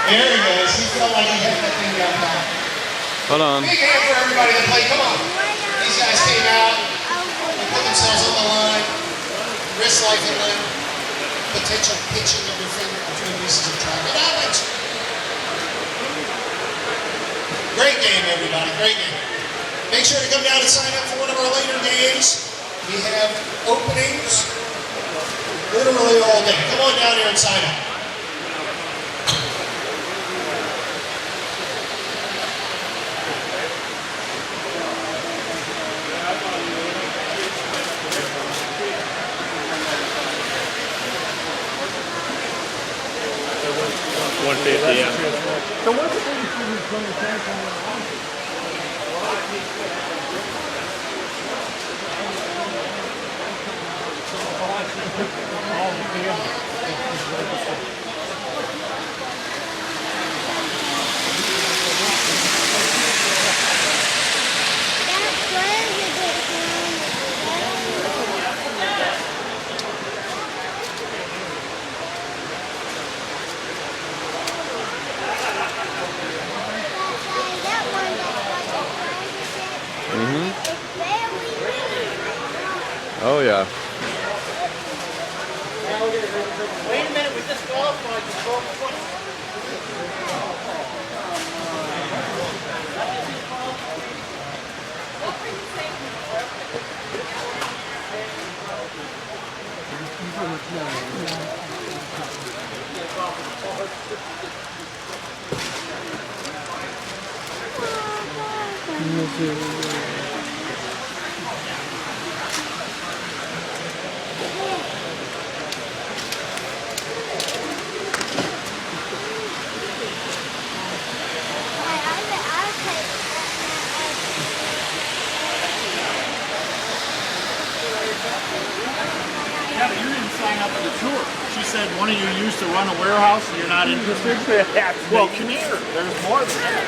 There he goes. He felt like he had that thing down pat. Hold on. Big hand for everybody to play. Come on. These guys came out. They put themselves on the line. Wrist, life, and limb. Potential pitching of your finger between pieces of track. It happens. Great game, everybody. Great game. Make sure to come down and sign up for one of our later games. We have openings literally all day. Come on down here and sign up. $150, yeah. So what's the thing for you from the Samsung? Oh yeah. Wait a minute, we just qualified for 12 points. Yeah, but you didn't sign up for the tour. She said one of you used to run a warehouse and you're not interested. Well, come here. There's more than that.